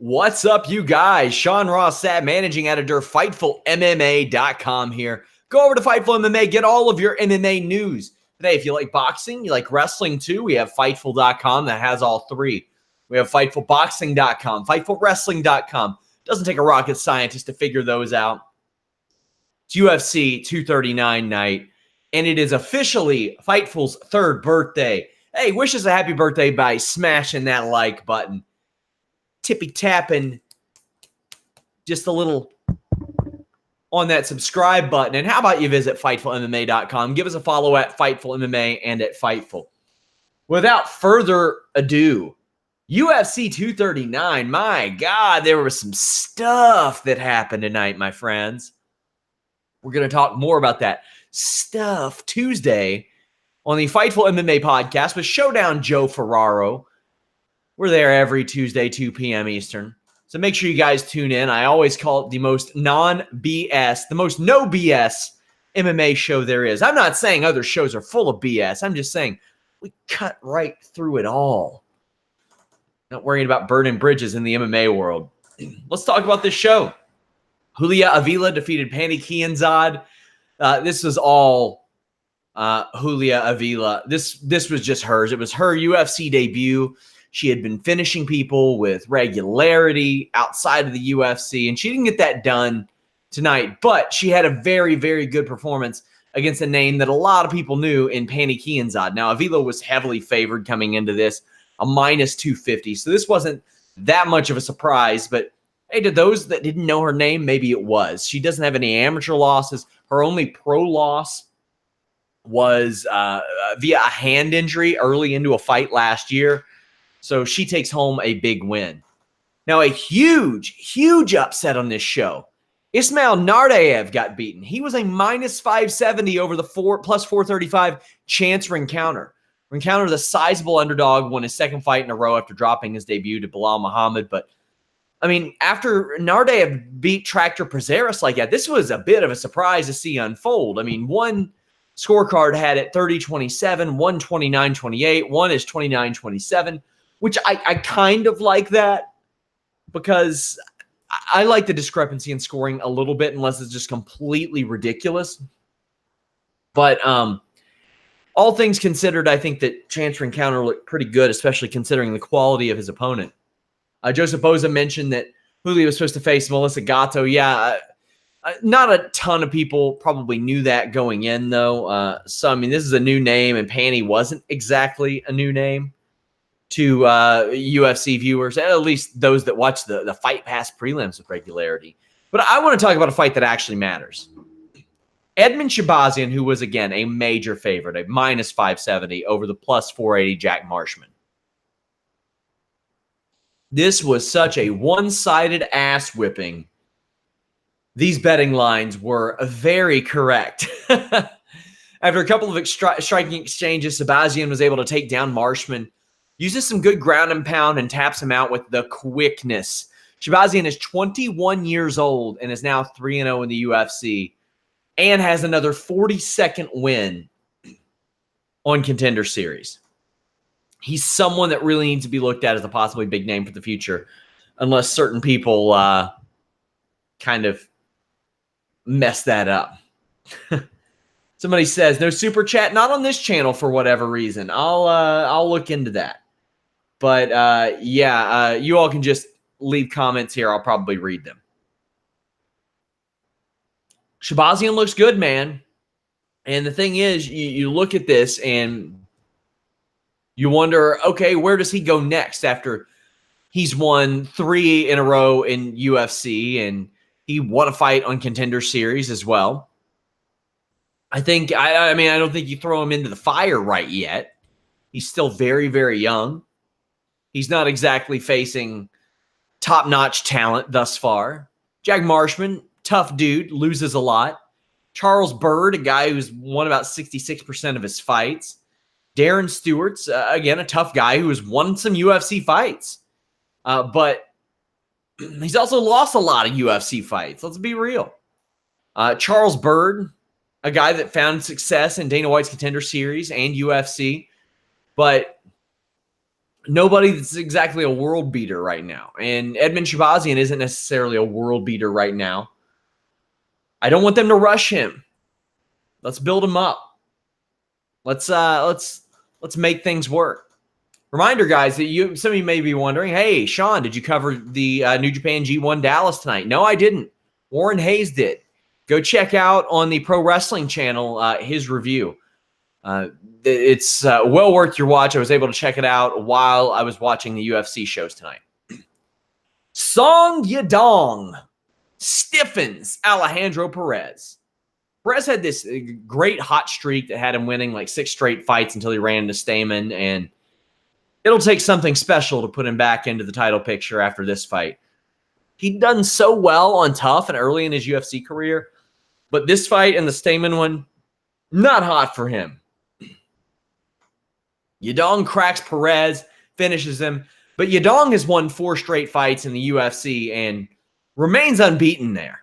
What's up, you guys? Sean Ross Sapp, managing editor, FightfulMMA.com here. Go over to Fightful MMA, get all of your MMA news. Today, if you like boxing, you like wrestling too, we have Fightful.com that has all three. We have FightfulBoxing.com, FightfulWrestling.com. Doesn't take a rocket scientist to figure those out. It's UFC 239 night, and it is officially Fightful's third birthday. Hey, wish us a happy birthday by smashing that like button. Tippy-tapping just a little on that subscribe button. And how about you visit FightfulMMA.com? Give us a follow at Fightful MMA and at Fightful. Without further ado, UFC 239. My God, there was some stuff that happened tonight, my friends. We're going to talk more about that stuff Tuesday on the Fightful MMA podcast with Showdown Joe Ferraro. We're there every Tuesday, 2 p.m. Eastern. So make sure you guys tune in. I always call it the most non-BS, the most no BS MMA show there is. I'm not saying other shows are full of BS. I'm just saying we cut right through it all. Not worrying about burning bridges in the MMA world. Let's talk about this show. Julia Avila defeated Pannie Kianzad. This was all Julia Avila. This was just hers. It was her UFC debut. She had been finishing people with regularity outside of the UFC, and she didn't get that done tonight. But she had a very, very good performance against a name that a lot of people knew in Pannie Kianzad. Now, Avila was heavily favored coming into this, a minus 250. So this wasn't that much of a surprise. But, hey, to those that didn't know her name, maybe it was. She doesn't have any amateur losses. Her only pro loss was via a hand injury early into a fight last year. So she takes home a big win. Now, a huge, huge upset on this show. Ismail Nardaev got beaten. He was a minus 570 over the plus 435 Chance Rencounter. Rencounter, the sizable underdog, won his second fight in a row after dropping his debut to Bilal Muhammad. But, I mean, after Nardaev beat Tractor Prazeres like that, this was a bit of a surprise to see unfold. I mean, one scorecard had it 30-27, one 29-28, one is 29-27. Which I kind of like that because I like the discrepancy in scoring a little bit unless it's just completely ridiculous. But all things considered, I think that Chance Rencounter looked pretty good, especially considering the quality of his opponent. Joseph Boza mentioned that Julia was supposed to face Melissa Gatto. Yeah, not a ton of people probably knew that going in, though. So, I mean, this is a new name, and Pannie wasn't exactly a new name to UFC viewers, at least those that watch the Fight Pass prelims with regularity. But I want to talk about a fight that actually matters. Edmund Shabazian, who was, again, a major favorite, a minus 570 over the plus 480 Jack Marshman. This was such a one-sided ass whipping. These betting lines were very correct. After a couple of striking exchanges, Shabazian was able to take down Marshman, uses some good ground and pound, and taps him out with the quickness. Shabazian is 21 years old and is now 3-0 in the UFC and has another 42nd win on Contender Series. He's someone that really needs to be looked at as a possibly big name for the future, unless certain people kind of mess that up. Somebody says, no super chat, not on this channel for whatever reason. I'll look into that. But, you all can just leave comments here. I'll probably read them. Shabazian looks good, man. And the thing is, you look at this and you wonder, okay, where does he go next after he's won 3 in a row in UFC and he won a fight on Contender Series as well. I don't think you throw him into the fire right yet. He's still very, very young. He's not exactly facing top-notch talent thus far. Jack Marshman, tough dude, loses a lot. Charles Byrd, a guy who's won about 66% of his fights. Darren Stewart's, again, a tough guy who has won some UFC fights. But he's also lost a lot of UFC fights. Let's be real. Charles Byrd, a guy that found success in Dana White's Contender Series and UFC. But nobody that's exactly a world beater right now. And Edmund Shabazian isn't necessarily a world beater right now. I don't want them to rush him. Let's build him up. Let's make things work. Reminder, guys, that some of you may be wondering, hey, Sean, did you cover the New Japan G1 Dallas tonight? No, I didn't. Warren Hayes did. Go check out on the Pro Wrestling channel his review. It's well worth your watch. I was able to check it out while I was watching the UFC shows tonight. Song Yadong stiffens Alejandro Perez. Perez had this great hot streak that had him winning like 6 straight fights until he ran into Stamen, and it'll take something special to put him back into the title picture after this fight. He'd done so well on Tough and early in his UFC career, but this fight and the Stamen one, not hot for him. Yadong cracks Perez, finishes him, but Yadong has won 4 straight fights in the UFC and remains unbeaten there.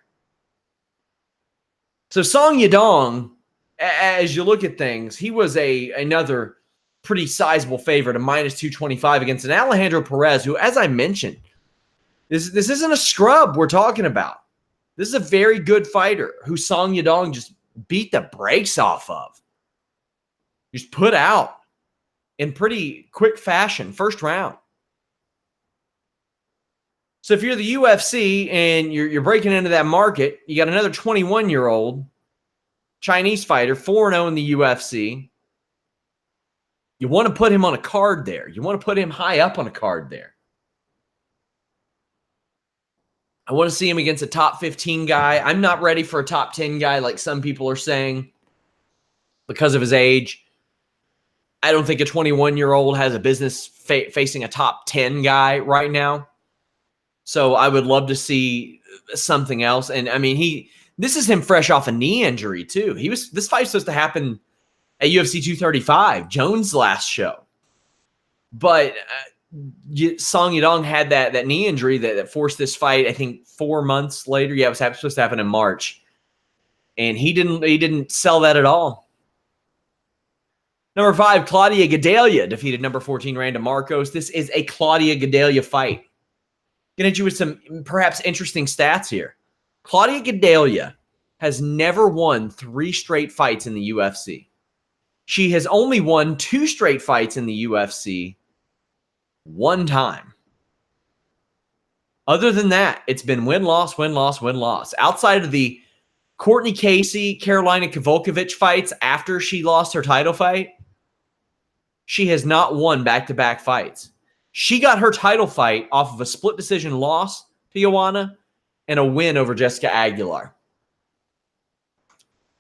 So Song Yadong, as you look at things, he was another pretty sizable favorite, a minus 225 against an Alejandro Perez, who, as I mentioned, this isn't a scrub we're talking about. This is a very good fighter who Song Yadong just beat the brakes off of. Just put out in pretty quick fashion, first round. So if you're the UFC and you're breaking into that market, you got another 21-year-old Chinese fighter, 4-0 in the UFC. You want to put him on a card there. You want to put him high up on a card there. I want to see him against a top 15 guy. I'm not ready for a top 10 guy like some people are saying because of his age. I don't think a 21-year-old has a business facing a top 10 guy right now. So I would love to see something else. And I mean, this is him fresh off a knee injury too. This fight's supposed to happen at UFC 235, Jones' last show. But Song Yadong had that knee injury that forced this fight, I think 4 months later. Yeah, it was supposed to happen in March. And he didn't sell that at all. Number 5, Claudia Gadelha defeated number 14, Randa Marcos. This is a Claudia Gadelha fight. Going to hit you with some perhaps interesting stats here. Claudia Gadelha has never won 3 straight fights in the UFC. She has only won 2 straight fights in the UFC 1 time. Other than that, it's been win-loss, win-loss, win-loss. Outside of the Courtney Casey, Carolina Kowalkiewicz fights after she lost her title fight, she has not won back-to-back fights. She got her title fight off of a split decision loss to Joanna and a win over Jessica Aguilar.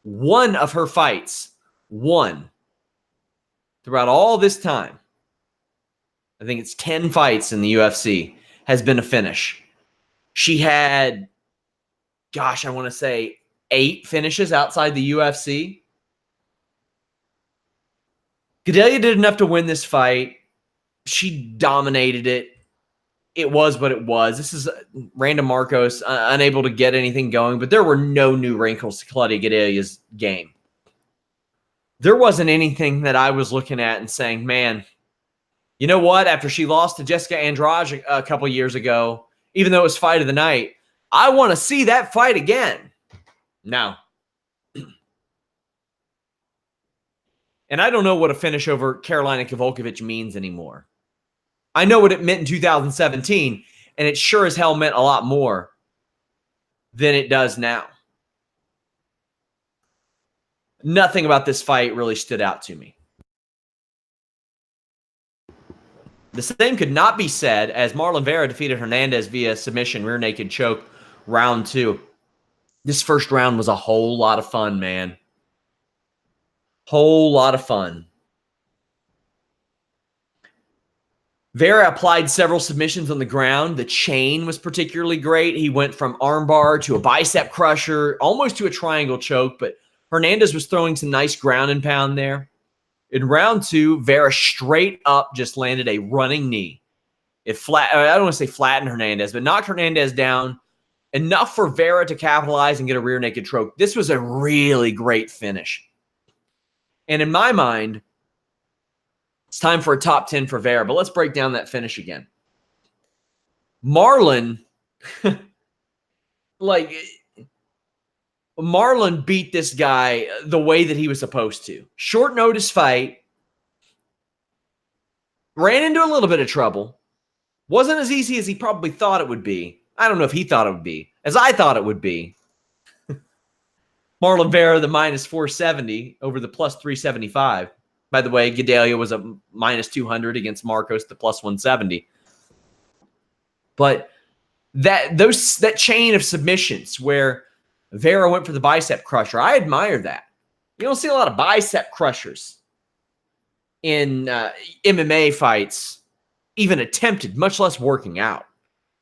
One of her fights won throughout all this time. I think it's 10 fights in the UFC has been a finish. She had, I want to say 8 finishes outside the UFC. Gadelha did enough to win this fight. She dominated it. It was what it was. This is Randa Marcos unable to get anything going, but there were no new wrinkles to Claudia Gadelha's game. There wasn't anything that I was looking at and saying, man, you know what? After she lost to Jessica Andrade a couple years ago, even though it was fight of the night, I want to see that fight again. No. And I don't know what a finish over Carolina Kowalkiewicz means anymore. I know what it meant in 2017, and it sure as hell meant a lot more than it does now. Nothing about this fight really stood out to me. The same could not be said as Marlon Vera defeated Hernandez via submission, rear naked choke, round 2. This first round was a whole lot of fun, man. Whole lot of fun. Vera applied several submissions on the ground. The chain was particularly great. He went from armbar to a bicep crusher, almost to a triangle choke, but Hernandez was throwing some nice ground and pound there. In round 2, Vera straight up just landed a running knee. I don't want to say flattened Hernandez, but knocked Hernandez down enough for Vera to capitalize and get a rear naked choke. This was a really great finish. And in my mind, It's time for a top 10 for Vera, but let's break down that finish again. Marlon, Marlon beat this guy the way that he was supposed to. Short notice fight. Ran into a little bit of trouble. Wasn't as easy as he probably thought it would be. I don't know if he thought it would be. As I thought it would be. Marlon Vera, the minus 470 over the plus 375. By the way, Gedalia was a minus 200 against Marcos, the plus 170. But that chain of submissions where Vera went for the bicep crusher, I admire that. You don't see a lot of bicep crushers in MMA fights, even attempted, much less working out.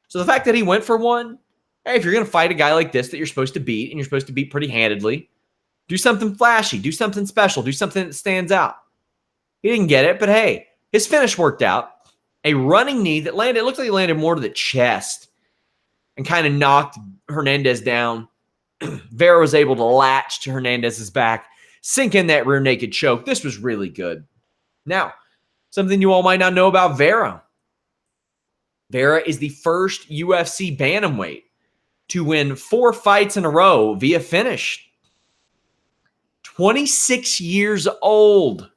So the fact that he went for one, hey, if you're going to fight a guy like this that you're supposed to beat, and you're supposed to beat pretty handedly, do something flashy, do something special, do something that stands out. He didn't get it, but hey, his finish worked out. A running knee that landed, it looked like he landed more to the chest and kind of knocked Hernandez down. Vera was able to latch to Hernandez's back, sink in that rear naked choke. This was really good. Now, something you all might not know about Vera. Vera is the first UFC bantamweight to win 4 fights in a row via finish. 26 years old.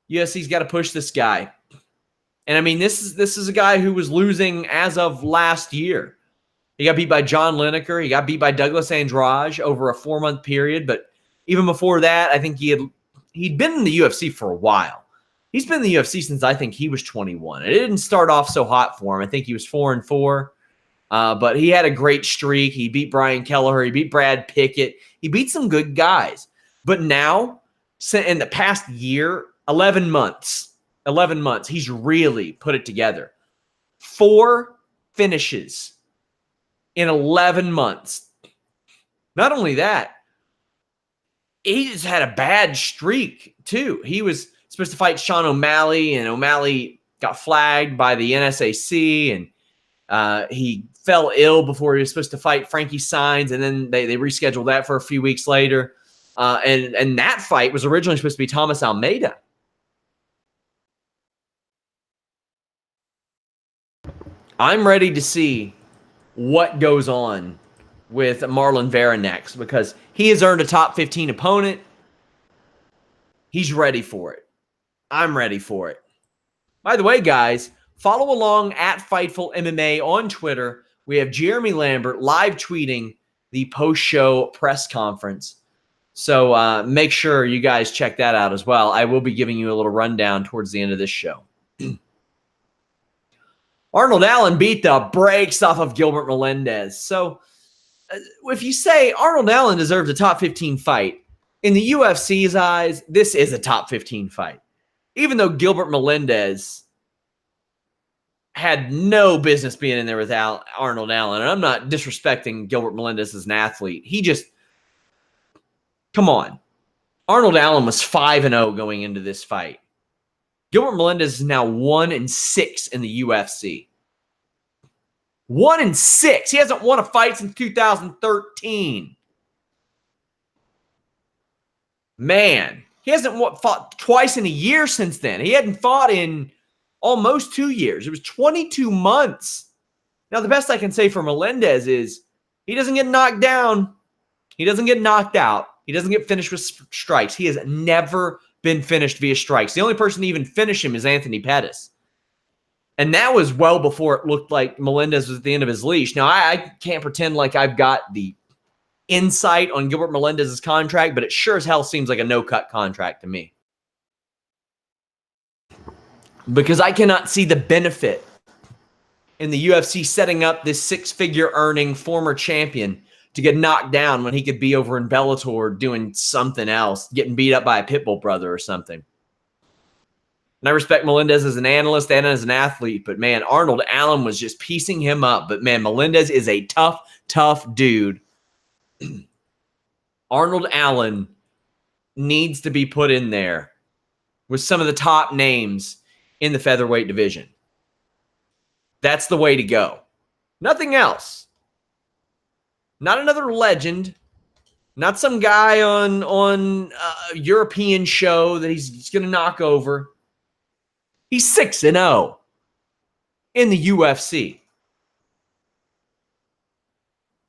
UFC's got to push this guy. And I mean, this is a guy who was losing as of last year. He got beat by John Lineker. He got beat by Douglas Andrade over a 4-month period. But even before that, I think he'd been in the UFC for a while. He's been in the UFC since I think he was 21. It didn't start off so hot for him. I think he was 4-4. But he had a great streak. He beat Brian Kelleher. He beat Brad Pickett. He beat some good guys. But now, in the past year, 11 months, he's really put it together. 4 finishes in 11 months. Not only that, he just had a bad streak, too. He was supposed to fight Sean O'Malley, and O'Malley got flagged by the NSAC, and he fell ill before he was supposed to fight Frankie Saenz, and then they rescheduled that for a few weeks later. And that fight was originally supposed to be Thomas Almeida. I'm ready to see what goes on with Marlon Vera next, because he has earned a top 15 opponent. He's ready for it. I'm ready for it. By the way, guys, follow along at Fightful MMA on Twitter. We have Jeremy Lambert live tweeting the post-show press conference. So make sure you guys check that out as well. I will be giving you a little rundown towards the end of this show. Arnold Allen beat the brakes off of Gilbert Melendez. So if you say Arnold Allen deserves a top 15 fight, in the UFC's eyes, this is a top 15 fight. Even though Gilbert Melendez had no business being in there without Arnold Allen. And I'm not disrespecting Gilbert Melendez as an athlete. He just, come on. Arnold Allen was 5-0 going into this fight. Gilbert Melendez is now 1-6 in the UFC. 1-6. He hasn't won a fight since 2013. Man, he hasn't fought twice in a year since then. He hadn't fought in almost 2 years. It was 22 months. Now, the best I can say for Melendez is he doesn't get knocked down. He doesn't get knocked out. He doesn't get finished with strikes. He has never been finished via strikes. The only person to even finish him is Anthony Pettis. And that was well before it looked like Melendez was at the end of his leash. Now, I can't pretend like I've got the insight on Gilbert Melendez's contract, but it sure as hell seems like a no-cut contract to me. Because I cannot see the benefit in the UFC setting up this 6-figure earning former champion to get knocked down when he could be over in Bellator doing something else, getting beat up by a Pitbull brother or something. And I respect Melendez as an analyst and as an athlete, but man, Arnold Allen was just piecing him up. But man, Melendez is a tough dude. Arnold Allen needs to be put in there with some of the top names in the featherweight division. That's the way to go. Nothing else. Not another legend. Not some guy on a European show that he's going to knock over. He's 6-0 in the UFC.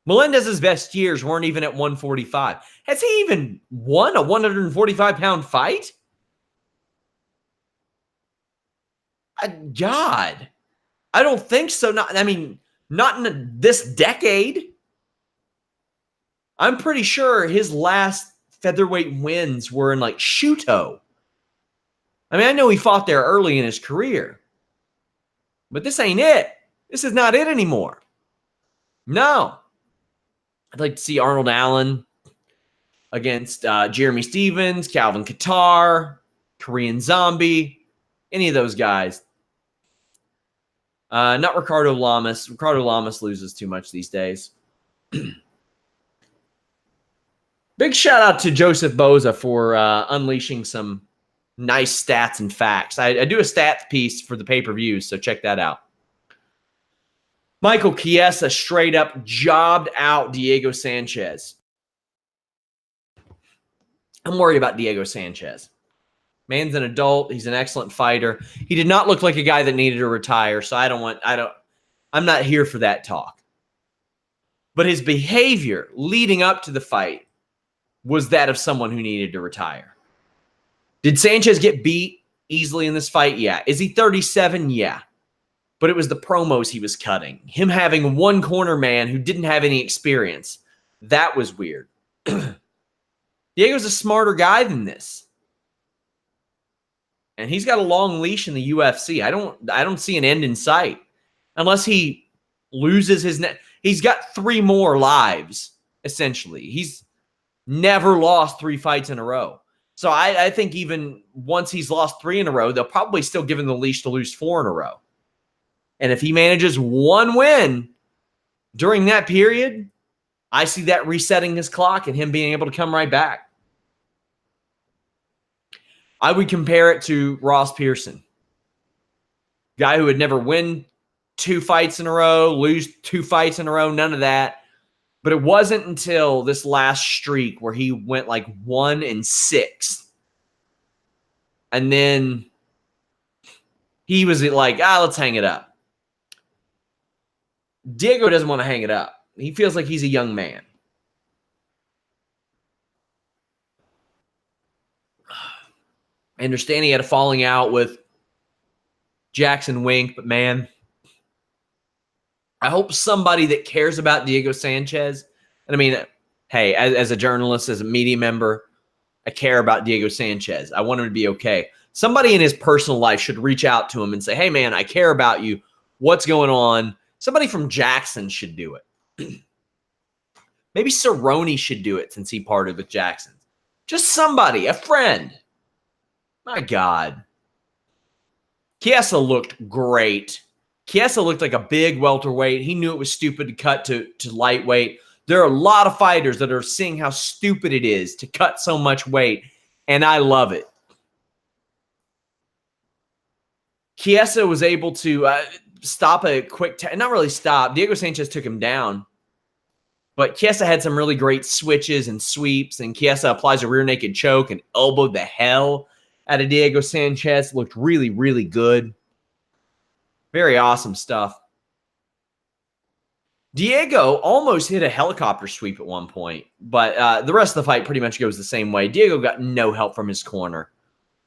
Melendez's best years weren't even at 145. Has he even won a 145-pound fight? God, I don't think so. Not in this decade. I'm pretty sure his last featherweight wins were in like Shuto. I know he fought there early in his career, but this ain't it. This is not it anymore. No. I'd like to see Arnold Allen against Jeremy Stevens, Calvin Kattar, Korean Zombie, any of those guys. Not Ricardo Lamas. Ricardo Lamas loses too much these days. Big shout out to Joseph Boza for unleashing some nice stats and facts. I do a stats piece for the pay-per-views, so check that out. Michael Chiesa straight up jobbed out Diego Sanchez. I'm worried about Diego Sanchez. Man's an adult. He's an excellent fighter. He did not look like a guy that needed to retire, so I'm not here for that talk. But his behavior leading up to the fight was that of someone who needed to retire. Did Sanchez get beat easily in this fight? Yeah. Is he 37? Yeah. But it was the promos he was cutting. Him having one corner man who didn't have any experience. That was weird. Diego's a smarter guy than this. And he's got a long leash in the UFC. I don't see an end in sight. Unless he loses his neck. He's got 3 more lives, essentially. He's never lost 3 fights in a row. So I think even once he's lost 3 in a row, they'll probably still give him the leash to lose 4 in a row. And if he manages 1 win during that period, I see that resetting his clock and him being able to come right back. I would compare it to Ross Pearson. Guy who would never win 2 fights in a row, lose 2 fights in a row, none of that. But it wasn't until this last streak where he went like 1-6. And then he was like, let's hang it up. Diego doesn't want to hang it up. He feels like he's a young man. I understand he had a falling out with Jackson Wink, but man, I hope somebody that cares about Diego Sanchez, and hey, as a journalist, as a media member, I care about Diego Sanchez. I want him to be okay. Somebody in his personal life should reach out to him and say, hey, man, I care about you. What's going on? Somebody from Jackson should do it. Maybe Cerrone should do it since he parted with Jackson. Just somebody, a friend. My God. Chiesa looked great. Chiesa looked like a big welterweight. He knew it was stupid to cut to lightweight. There are a lot of fighters that are seeing how stupid it is to cut so much weight, and I love it. Chiesa was able to stop a quick not really stop. Diego Sanchez took him down. But Chiesa had some really great switches and sweeps, and Chiesa applies a rear naked choke and elbowed the hell out of Diego Sanchez. Looked really, really good. Very awesome stuff. Diego almost hit a helicopter sweep at one point, but the rest of the fight pretty much goes the same way. Diego got no help from his corner.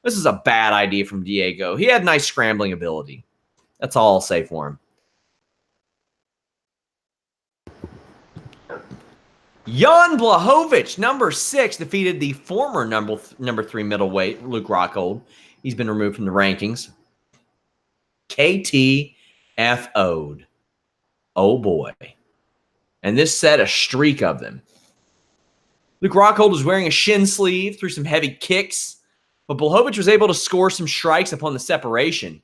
This is a bad idea from Diego. He had nice scrambling ability. That's all I'll say for him. Jan Blachowicz, number 6, defeated the former number 3 middleweight, Luke Rockhold. He's been removed from the rankings. KTFO'd. Oh, boy. And this set a streak of them. Luke Rockhold was wearing a shin sleeve, threw some heavy kicks, but Blachowicz was able to score some strikes upon the separation.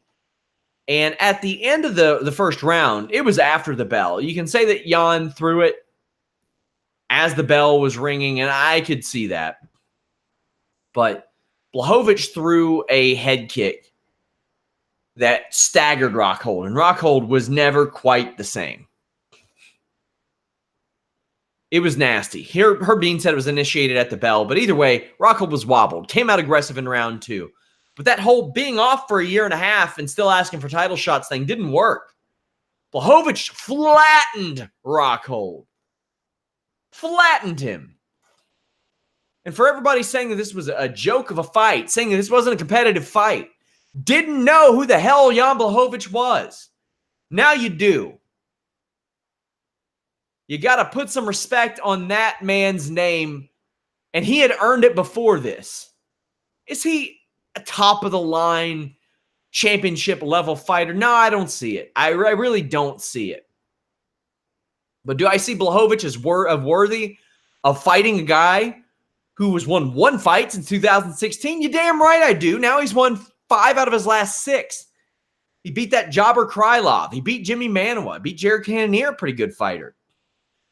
And at the end of the first round, it was after the bell. You can say that Jan threw it as the bell was ringing, and I could see that. But Blachowicz threw a head kick that staggered Rockhold, and Rockhold was never quite the same. It was nasty. Herb Dean said it was initiated at the bell, but either way, Rockhold was wobbled, came out aggressive in round 2. But that whole being off for a year and a half and still asking for title shots thing didn't work. Blachowicz flattened Rockhold. Flattened him. And for everybody saying that this was a joke of a fight, saying that this wasn't a competitive fight, didn't know who the hell Jan Blachowicz was. Now you do. You got to put some respect on that man's name, and he had earned it before this. Is he a top-of-the-line championship-level fighter? No, I don't see it. I really don't see it. But do I see Blachowicz as worthy of fighting a guy who has won 1 fight since 2016? You damn right I do. Now he's won 5 out of his last 6. He beat that jobber Krylov. He beat Jimmy Manuwa. Beat Jared Cannonier, pretty good fighter.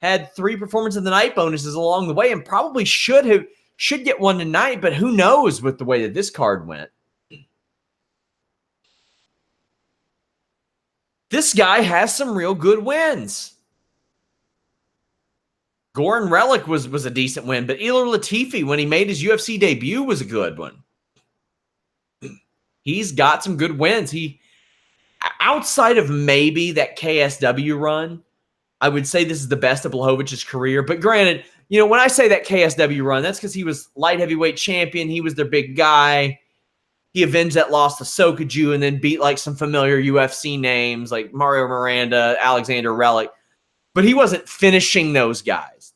Had 3 performance of the night bonuses along the way and probably should get one tonight, but who knows with the way that this card went. This guy has some real good wins. Goran Relic was a decent win, but Ilir Latifi, when he made his UFC debut, was a good one. He's got some good wins. He, outside of maybe that KSW run, I would say this is the best of Blachowicz's career. But granted, you know, when I say that KSW run, that's because he was light heavyweight champion. He was their big guy. He avenged that loss to Sokaju and then beat like some familiar UFC names like Mario Miranda, Alexander Relic. But he wasn't finishing those guys.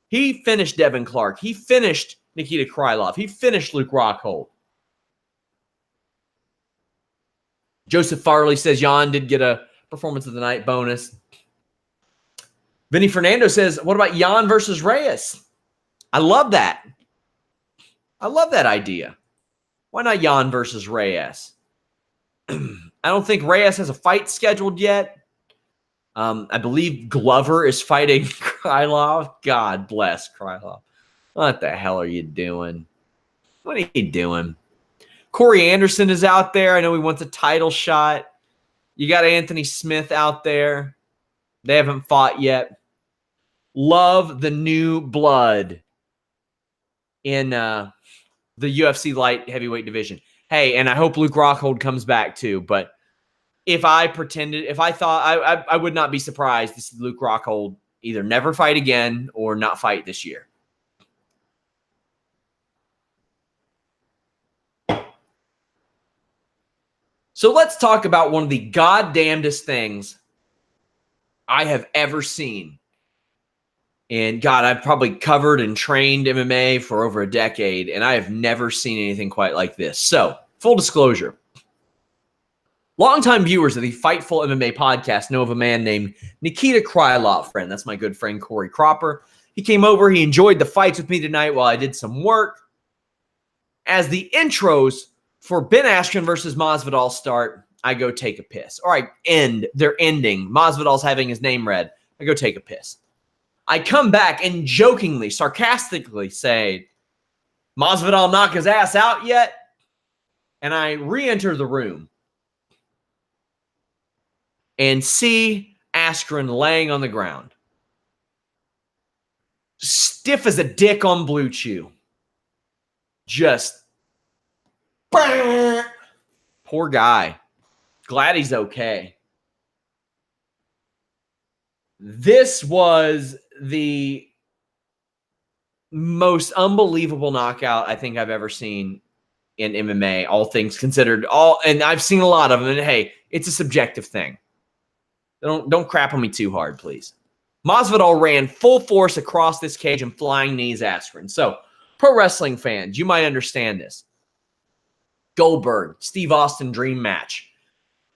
He finished Devin Clark. He finished Nikita Krylov. He finished Luke Rockhold. Joseph Farley says Jan did get a performance of the night bonus. Vinny Fernando says, what about Jan versus Reyes? I love that. I love that idea. Why not Jan versus Reyes? I don't think Reyes has a fight scheduled yet. I believe Glover is fighting Krylov. God bless Krylov. What the hell are you doing? What are you doing? Corey Anderson is out there. I know he wants a title shot. You got Anthony Smith out there. They haven't fought yet. Love the new blood in the UFC light heavyweight division. Hey, and I hope Luke Rockhold comes back too. But if I thought, I would not be surprised to see Luke Rockhold either never fight again or not fight this year. So let's talk about one of the goddamnedest things I have ever seen. And God, I've probably covered and trained MMA for over a decade, and I have never seen anything quite like this. So, full disclosure. Longtime viewers of the Fightful MMA podcast know of a man named Nikita Krylov, friend. That's my good friend Corey Cropper. He came over. He enjoyed the fights with me tonight while I did some work. As the intros for Ben Askren versus Masvidal start, I go take a piss. Or they're ending. Masvidal's having his name read. I go take a piss. I come back and jokingly, sarcastically say, Masvidal knock his ass out yet? And I re-enter the room and see Askren laying on the ground. Stiff as a dick on Blue Chew. Just poor guy. Glad he's okay. This was the most unbelievable knockout I think I've ever seen in MMA, all things considered. And I've seen a lot of them. And hey, it's a subjective thing. Don't crap on me too hard, please. Masvidal ran full force across this cage and flying knees Askren. So, pro wrestling fans, you might understand this. Goldberg, Steve Austin dream match.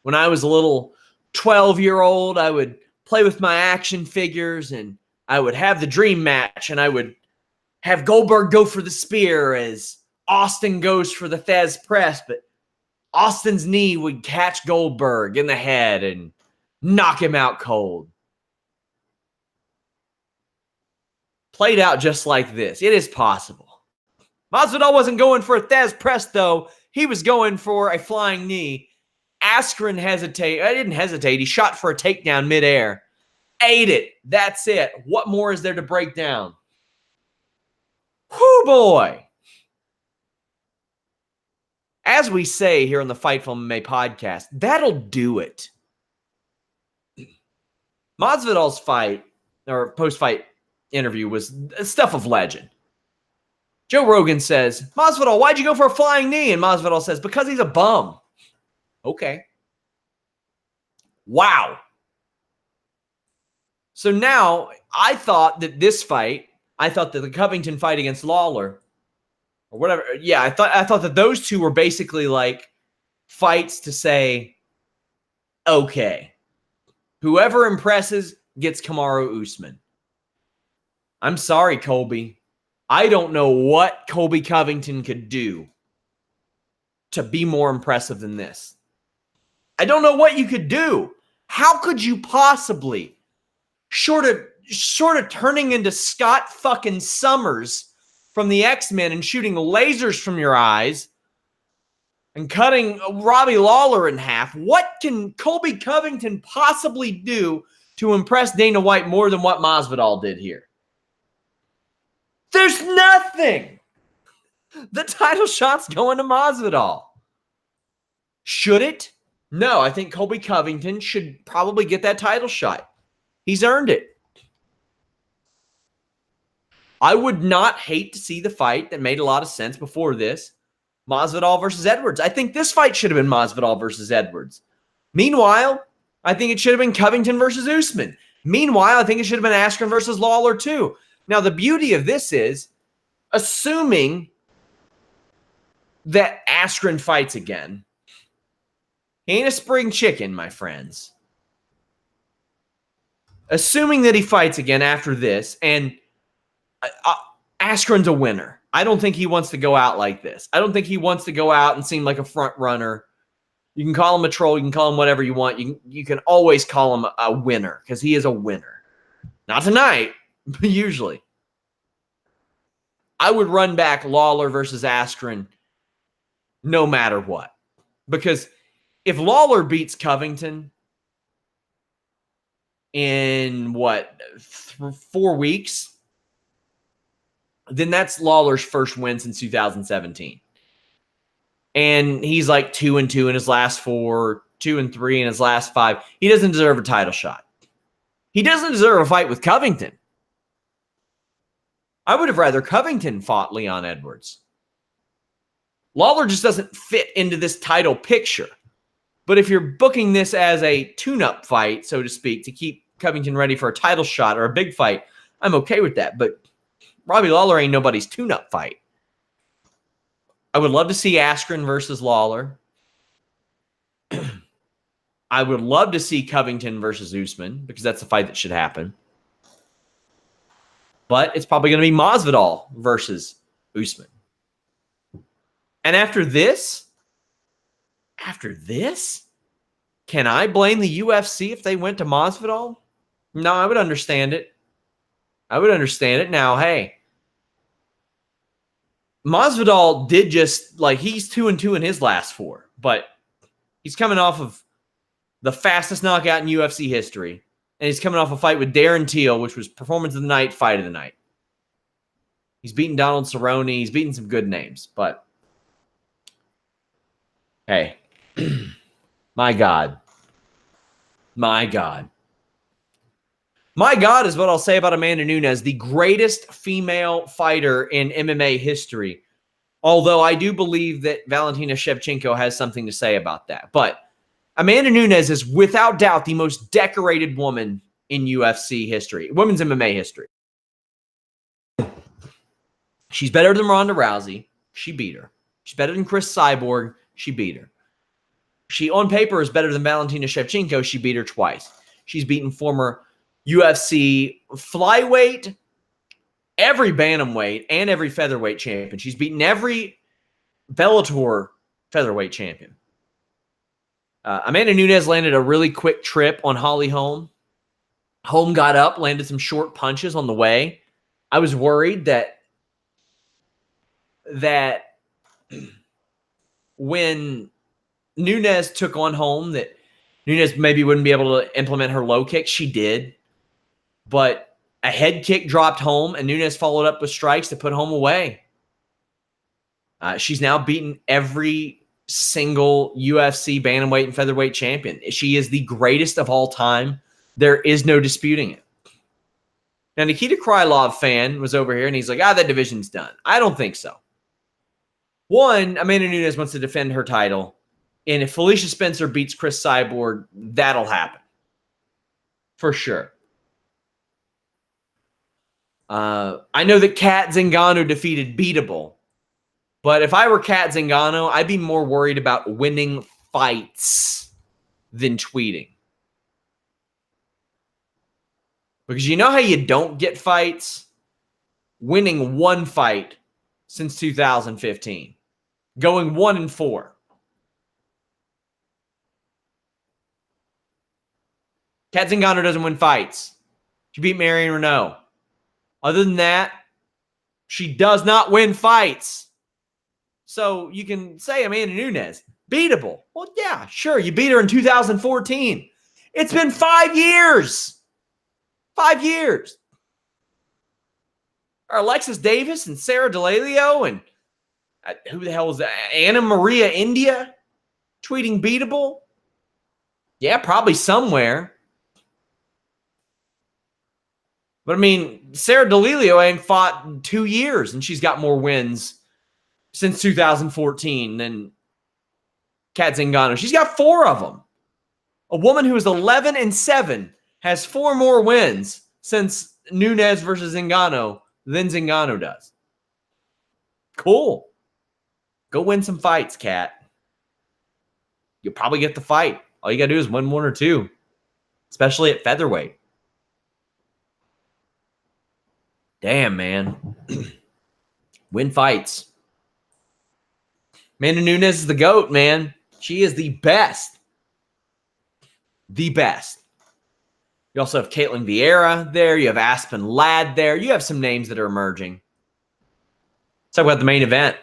When I was a little 12-year-old, I would play with my action figures and I would have the dream match and I would have Goldberg go for the spear as Austin goes for the Thez press, but Austin's knee would catch Goldberg in the head and knock him out cold. Played out just like this. It is possible. Masvidal wasn't going for a Thez press, though. He was going for a flying knee. Askren didn't hesitate. He shot for a takedown midair. Ate it. That's it. What more is there to break down? Whoo, boy. As we say here on the Fightful MMA podcast, that'll do it. Masvidal's fight or post-fight interview was stuff of legend. Joe Rogan says, Masvidal, why'd you go for a flying knee? And Masvidal says, because he's a bum. Okay. Wow. So now I thought that this fight, I thought that the Covington fight against Lawler or whatever. Yeah, I thought that those two were basically like fights to say, okay, whoever impresses gets Kamaru Usman. I'm sorry, Colby. I don't know what Colby Covington could do to be more impressive than this. I don't know what you could do. How could you possibly, short of turning into Scott fucking Summers from the X-Men and shooting lasers from your eyes and cutting Robbie Lawler in half, what can Colby Covington possibly do to impress Dana White more than what Masvidal did here? There's nothing. The title shot's going to Masvidal. Should it? No, I think Colby Covington should probably get that title shot. He's earned it. I would not hate to see the fight that made a lot of sense before this. Masvidal versus Edwards. I think this fight should have been Masvidal versus Edwards. Meanwhile, I think it should have been Covington versus Usman. Meanwhile, I think it should have been Askren versus Lawler too. Now, the beauty of this is, assuming that Askren fights again, he ain't a spring chicken, my friends. Assuming that he fights again after this, and Askren's a winner. I don't think he wants to go out like this. I don't think he wants to go out and seem like a front runner. You can call him a troll. You can call him whatever you want. You can always call him a winner because he is a winner. Not tonight, but usually. I would run back Lawler versus Askren no matter what. Because if Lawler beats Covington in, 4 weeks, then that's Lawler's first win since 2017. And he's like 2-2 in his last 4, 2-3 in his last 5. He doesn't deserve a title shot. He doesn't deserve a fight with Covington. I would have rather Covington fought Leon Edwards. Lawler just doesn't fit into this title picture. But if you're booking this as a tune-up fight, so to speak, to keep Covington ready for a title shot or a big fight, I'm okay with that. But Robbie Lawler ain't nobody's tune-up fight. I would love to see Askren versus Lawler. I would love to see Covington versus Usman because that's the fight that should happen. But it's probably going to be Masvidal versus Usman. And after this, can I blame the UFC if they went to Masvidal? No, I would understand it. Now, hey, Masvidal did just, he's 2-2 in his last 4, but he's coming off of the fastest knockout in UFC history, and he's coming off a fight with Darren Till, which was performance of the night, fight of the night. He's beaten Donald Cerrone. He's beaten some good names, but hey, my God. My God is what I'll say about Amanda Nunes, the greatest female fighter in MMA history. Although I do believe that Valentina Shevchenko has something to say about that. But Amanda Nunes is without doubt the most decorated woman in UFC history, women's MMA history. She's better than Ronda Rousey. She beat her. She's better than Chris Cyborg. She beat her. She, on paper, is better than Valentina Shevchenko. She beat her twice. She's beaten former UFC flyweight, every bantamweight, and every featherweight champion. She's beaten every Bellator featherweight champion. Amanda Nunes landed a really quick trip on Holly Holm. Holm got up, landed some short punches on the way. I was worried that when Nunes took on Holm, that Nunes maybe wouldn't be able to implement her low kick. She did. But a head kick dropped Holm, and Nunes followed up with strikes to put Holm away. She's now beaten every single UFC bantamweight and featherweight champion. She is the greatest of all time. There is no disputing it. Now, Nikita Krylov fan was over here, and he's like, that division's done. I don't think so. One, Amanda Nunes wants to defend her title, and if Felicia Spencer beats Chris Cyborg, that'll happen. For sure. I know that Kat Zingano defeated Beatable, but if I were Kat Zingano, I'd be more worried about winning fights than tweeting. Because you know how you don't get fights? Winning one fight since 2015. Going 1-4. Kat Zingano doesn't win fights. She beat Marion Renault. Other than that, she does not win fights. So you can say Amanda Nunes, beatable. Well, yeah, sure. You beat her in 2014. It's been 5 years. 5 years. Or Alexis Davis and Sarah DeLalio and who the hell was that? Anna Maria India tweeting beatable. Yeah, probably somewhere. But I mean, Sarah DeLalio ain't fought in 2 years, and she's got more wins since 2014 than Kat Zingano. She's got 4 of them. A woman who is 11-7 has 4 more wins since Nunes versus Zingano than Zingano does. Cool. Go win some fights, Kat. You'll probably get the fight. All you got to do is win 1 or 2, especially at featherweight. Damn, man. Win fights. Amanda Nunes is the GOAT, man. She is the best. The best. You also have Caitlin Vieira there. You have Aspen Ladd there. You have some names that are emerging. Let's talk about the main event.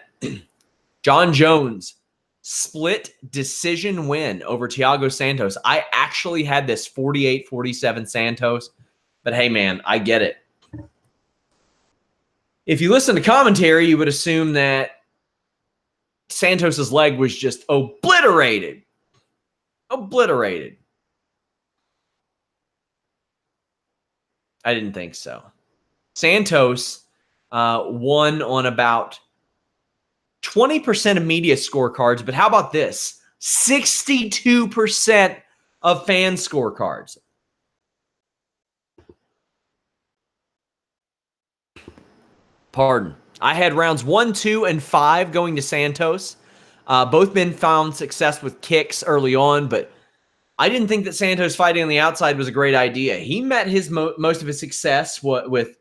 Jon Jones, split decision win over Thiago Santos. I actually had this 48-47 Santos. But hey, man, I get it. If you listen to commentary, you would assume that Santos's leg was just obliterated. Obliterated. I didn't think so. Santos won on about 20% of media scorecards, but how about this? 62% of fan scorecards. Pardon. I had rounds 1, 2, and 5 going to Santos. Both men found success with kicks early on, but I didn't think that Santos fighting on the outside was a great idea. He met his most of his success with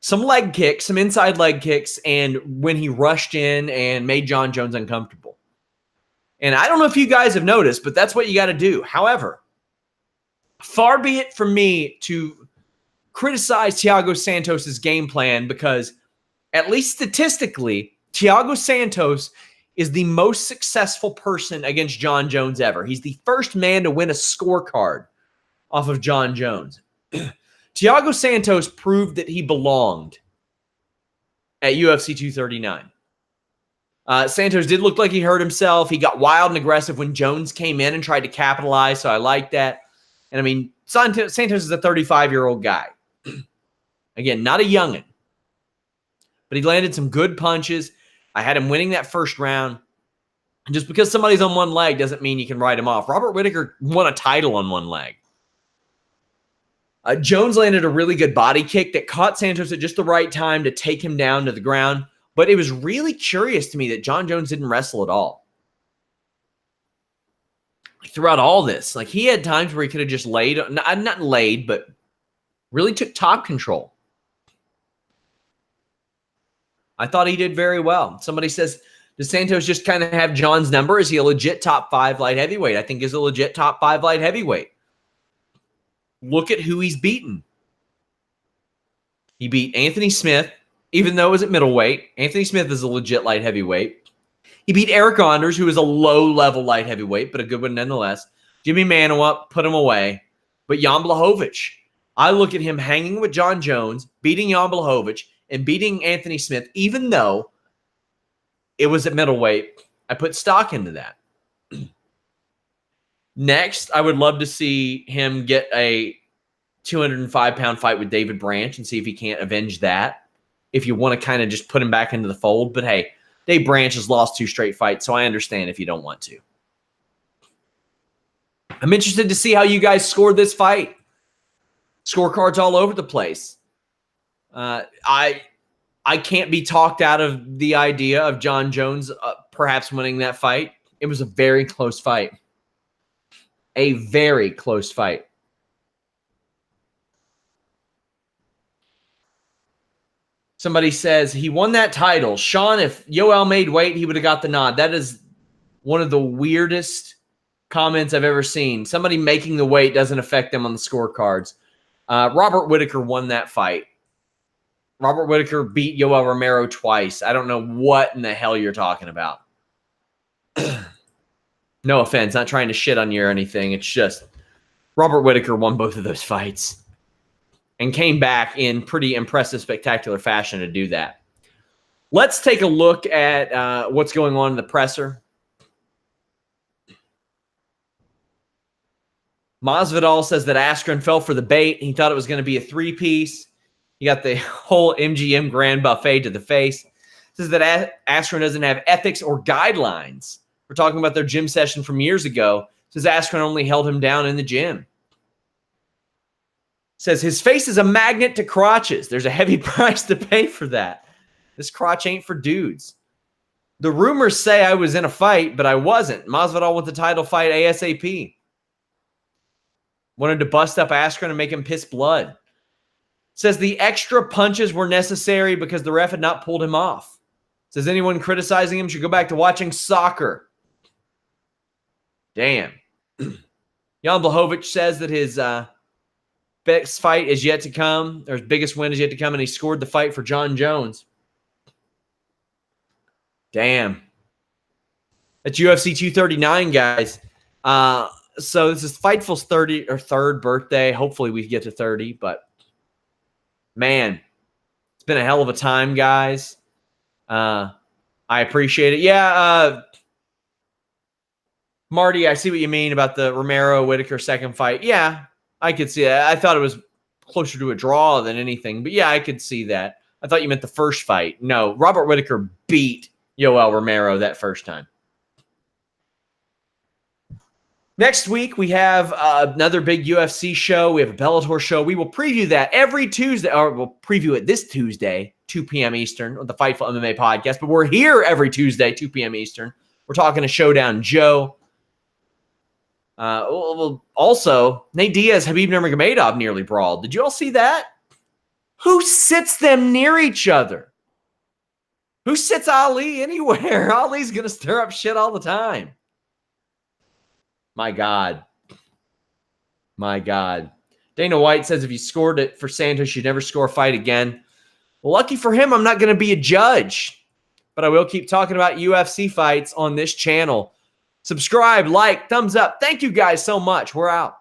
some leg kicks, some inside leg kicks, and when he rushed in and made Jon Jones uncomfortable. And I don't know if you guys have noticed, but that's what you got to do. However, far be it from me to criticize Thiago Santos' game plan because at least statistically, Thiago Santos is the most successful person against Jon Jones ever. He's the first man to win a scorecard off of Jon Jones. Thiago Santos proved that he belonged at UFC 239. Santos did look like he hurt himself. He got wild and aggressive when Jones came in and tried to capitalize, so I like that. And I mean, Santos is a 35-year-old guy. Again, not a youngin'. But he landed some good punches. I had him winning that first round. And just because somebody's on one leg doesn't mean you can write him off. Robert Whittaker won a title on one leg. Jones landed a really good body kick that caught Santos at just the right time to take him down to the ground. But it was really curious to me that Jon Jones didn't wrestle at all. Throughout all this, like he had times where he could have just laid, not laid, but really took top control. I thought he did very well. Somebody says, does Santos just kind of have Jon's number? Is he a legit top 5 light heavyweight? I think he's a legit top 5 light heavyweight. Look at who he's beaten. He beat Anthony Smith, even though it was at middleweight. Anthony Smith is a legit light heavyweight. He beat Eric Anders, who is a low-level light heavyweight, but a good one nonetheless. Jimmy Manuwa put him away. But Jan Blachowicz I look at him hanging with John Jones, beating Jan Blachowicz, and beating Anthony Smith, even though it was at middleweight. I put stock into that. Next, I would love to see him get a 205-pound fight with David Branch and see if he can't avenge that. If you want to kind of just put him back into the fold. But hey, Dave Branch has lost 2 straight fights, so I understand if you don't want to. I'm interested to see how you guys scored this fight. Scorecards all over the place. I can't be talked out of the idea of John Jones perhaps winning that fight. It was a very close fight. A very close fight. Somebody says he won that title. Sean, if Yoel made weight, he would have got the nod. That is one of the weirdest comments I've ever seen. Somebody making the weight doesn't affect them on the scorecards. Robert Whittaker won that fight. Robert Whittaker beat Yoel Romero twice. I don't know what in the hell you're talking about. No offense, not trying to shit on you or anything. It's just Robert Whittaker won both of those fights and came back in pretty impressive, spectacular fashion to do that. Let's take a look at what's going on in the presser. Masvidal says that Askren fell for the bait. He thought it was going to be a 3-piece. He got the whole MGM Grand Buffet to the face. Says that Askren doesn't have ethics or guidelines. We're talking about their gym session from years ago. Says Askren only held him down in the gym. Says his face is a magnet to crotches. There's a heavy price to pay for that. This crotch ain't for dudes. The rumors say I was in a fight, but I wasn't. Masvidal won the title fight ASAP. Wanted to bust up Askren and make him piss blood. Says the extra punches were necessary because the ref had not pulled him off. Says anyone criticizing him should go back to watching soccer. Damn. Jan Blachowicz says that his best fight is yet to come, or his biggest win is yet to come, and he scored the fight for John Jones. Damn. That's UFC 239, guys. So this is Fightful's 3rd birthday. Hopefully we get to 30, but man, it's been a hell of a time, guys. I appreciate it. Yeah, Marty, I see what you mean about the Romero-Whittaker second fight. Yeah, I could see that. I thought it was closer to a draw than anything, but yeah, I could see that. I thought you meant the first fight. No, Robert Whittaker beat Yoel Romero that first time. Next week, we have another big UFC show. We have a Bellator show. We will preview that every Tuesday, or we'll preview it this Tuesday, 2 p.m. Eastern, on the Fightful MMA podcast. But we're here every Tuesday, 2 p.m. Eastern. We're talking to Showdown Joe. Also, Nate Diaz, Khabib Nurmagomedov nearly brawled. Did you all see that? Who sits them near each other? Who sits Ali anywhere? Ali's going to stir up shit all the time. My God. My God. Dana White says if you scored it for Santos, you'd never score a fight again. Well, lucky for him, I'm not going to be a judge. But I will keep talking about UFC fights on this channel. Subscribe, like, thumbs up. Thank you guys so much. We're out.